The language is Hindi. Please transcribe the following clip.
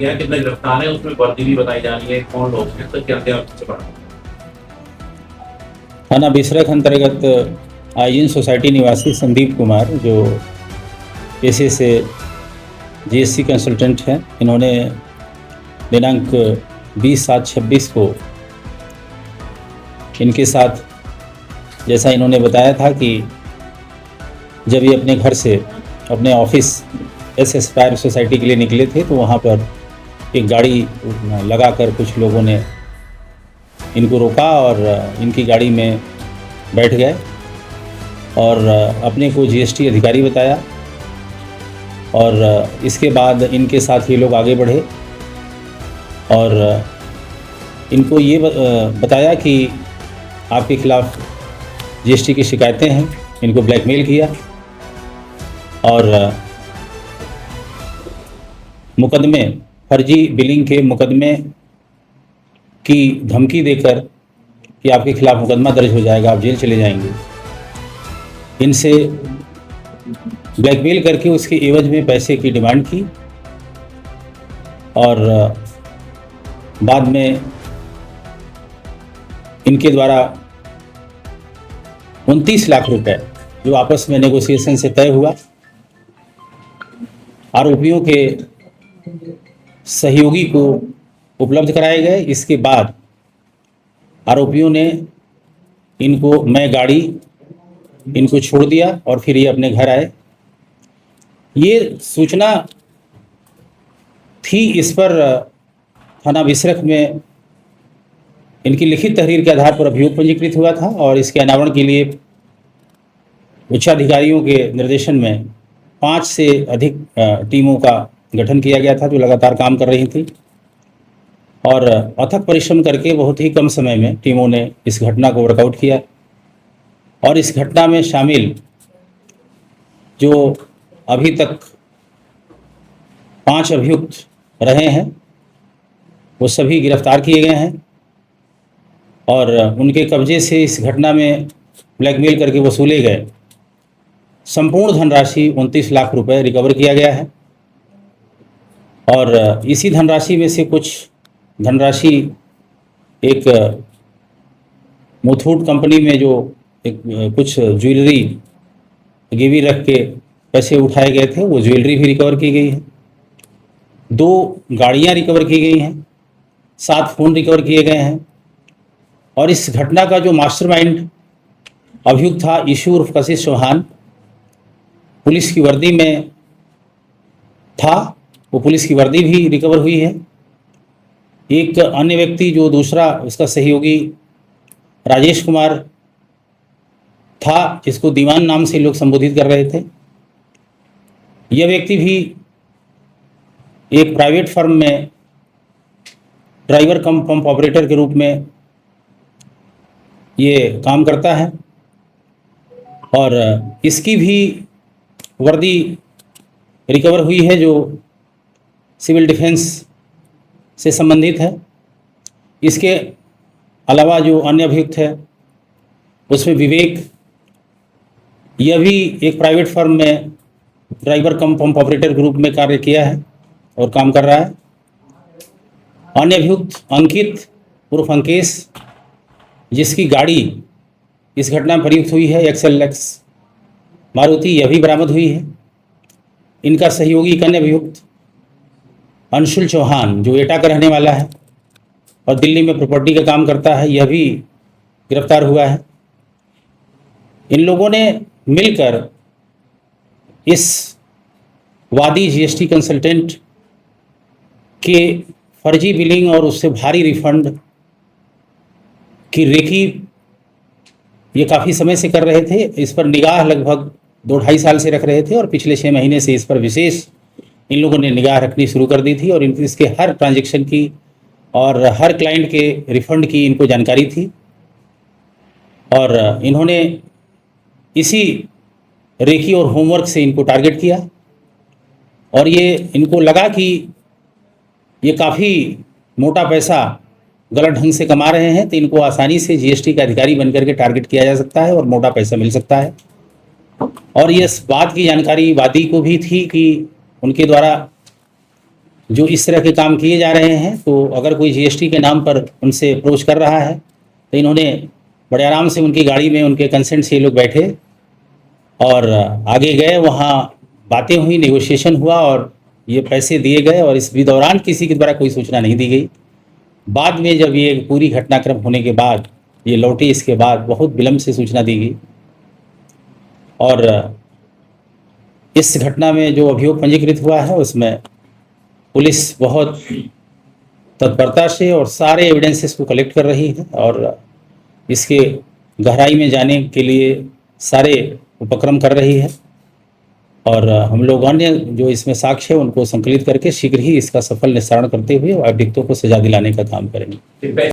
यह कितने गिरफ्तार है, उसमें वर्दी भी बताई जा रही है, कौन लोग हैं, तो क्या क्या आपसे पढ़ा। थाना बिसरख अंतर्गत आइजिन सोसाइटी निवासी संदीप कुमार, जो पेशे से जीएससी कंसल्टेंट हैं, इन्होंने दिनांक 20/7/26 को इनके साथ, जैसा इन्होंने बताया था कि जब ये अपने घर से अपने ऑफिस एस फायर सोसाइटी के लिए निकले थे, तो वहाँ पर एक गाड़ी लगाकर कुछ लोगों ने इनको रोका और इनकी गाड़ी में बैठ गए और अपने को जीएसटी अधिकारी बताया। और इसके बाद इनके साथ ये लोग आगे बढ़े और इनको ये बताया कि आपके खिलाफ़ जीएसटी की शिकायतें हैं, इनको ब्लैकमेल किया और मुकदमे, फर्जी बिलिंग के मुकदमे की धमकी देकर कि आपके खिलाफ़ मुकदमा दर्ज हो जाएगा, आप जेल चले जाएंगे, इनसे ब्लैकमेल करके उसके एवज में पैसे की डिमांड की और बाद में इनके द्वारा 29 लाख रुपए जो आपस में नेगोशिएशन से तय हुआ, आरोपियों के सहयोगी को उपलब्ध कराए गए। इसके बाद आरोपियों ने मैं गाड़ी इनको छोड़ दिया और फिर ये अपने घर आए। ये सूचना थी, इस पर थाना बिसरख में इनकी लिखित तहरीर के आधार पर अभियोग पंजीकृत हुआ था और इसके अनावरण के लिए उच्चाधिकारियों के निर्देशन में 5 से अधिक टीमों का गठन किया गया था, जो लगातार काम कर रही थी और अथक परिश्रम करके बहुत ही कम समय में टीमों ने इस घटना को वर्कआउट किया। और इस घटना में शामिल जो अभी तक 5 अभियुक्त रहे हैं, वो सभी गिरफ्तार किए गए हैं और उनके कब्जे से इस घटना में ब्लैकमेल करके वसूले गए संपूर्ण धनराशि 29 लाख रुपए रिकवर किया गया है। और इसी धनराशि में से कुछ धनराशि एक मुथूट कंपनी में जो कुछ ज्वेलरी गिरवी रख के पैसे उठाए गए थे, वो ज्वेलरी भी रिकवर की गई है। 2 गाड़ियां रिकवर की गई हैं, 7 फ़ोन रिकवर किए गए हैं। और इस घटना का जो मास्टरमाइंड अभियुक्त था ईशू उर्फ कशिश चौहान, पुलिस की वर्दी में था, वो पुलिस की वर्दी भी रिकवर हुई है। एक अन्य व्यक्ति जो दूसरा उसका सहयोगी राजेश कुमार था, जिसको दीवान नाम से लोग संबोधित कर रहे थे, यह व्यक्ति भी एक प्राइवेट फर्म में ड्राइवर कम पंप ऑपरेटर के रूप में ये काम करता है और इसकी भी वर्दी रिकवर हुई है जो सिविल डिफेंस से संबंधित है। इसके अलावा जो अन्य अभियुक्त है उसमें विवेक, यह भी एक प्राइवेट फर्म में ड्राइवर कम पंप ऑपरेटर के रूप में कार्य किया है और काम कर रहा है। अन्य अभियुक्त अंकित उर्फ अंकेश, जिसकी गाड़ी इस घटना में प्रयुक्त हुई है XLX मारुति, यह भी बरामद हुई है। इनका सहयोगी एक अन्य अभियुक्त अंशुल चौहान, जो एटा का रहने वाला है और दिल्ली में प्रॉपर्टी का काम करता है, यह भी गिरफ्तार हुआ है। इन लोगों ने मिलकर इस वादी जीएसटी कंसल्टेंट के फर्जी बिलिंग और उससे भारी रिफंड की रेकी ये काफ़ी समय से कर रहे थे। इस पर निगाह लगभग 2-2.5 साल से रख रहे थे और पिछले 6 महीने से इस पर विशेष इन लोगों ने निगाह रखनी शुरू कर दी थी और इसके हर ट्रांजैक्शन की और हर क्लाइंट के रिफंड की इनको जानकारी थी। और इन्होंने इसी रेकी और होमवर्क से इनको टारगेट किया और ये इनको लगा कि ये काफ़ी मोटा पैसा गलत ढंग से कमा रहे हैं, तो इनको आसानी से जीएसटी का अधिकारी बनकर के टारगेट किया जा सकता है और मोटा पैसा मिल सकता है। और ये इस बात की जानकारी वादी को भी थी कि उनके द्वारा जो इस तरह के काम किए जा रहे हैं, तो अगर कोई जीएसटी के नाम पर उनसे अप्रोच कर रहा है तो इन्होंने बड़े आराम से उनकी गाड़ी में उनके कंसेंट से ये लोग बैठे और आगे गए, वहाँ बातें हुई, नेगोशिएशन हुआ और ये पैसे दिए गए और इस भी दौरान किसी के द्वारा कोई सूचना नहीं दी गई। बाद में जब ये पूरी घटनाक्रम होने के बाद ये लौटे, इसके बाद बहुत विलम्ब से सूचना दी गई और इस घटना में जो अभियोग पंजीकृत हुआ है उसमें पुलिस बहुत तत्परता से और सारे एविडेंसेस को कलेक्ट कर रही है और इसके गहराई में जाने के लिए सारे उपक्रम कर रही है और हम लोग अन्य जो इसमें साक्ष्य है उनको संकलित करके शीघ्र ही इसका सफल निस्तारण करते हुए अभियुक्तों को सजा दिलाने का काम करेंगे।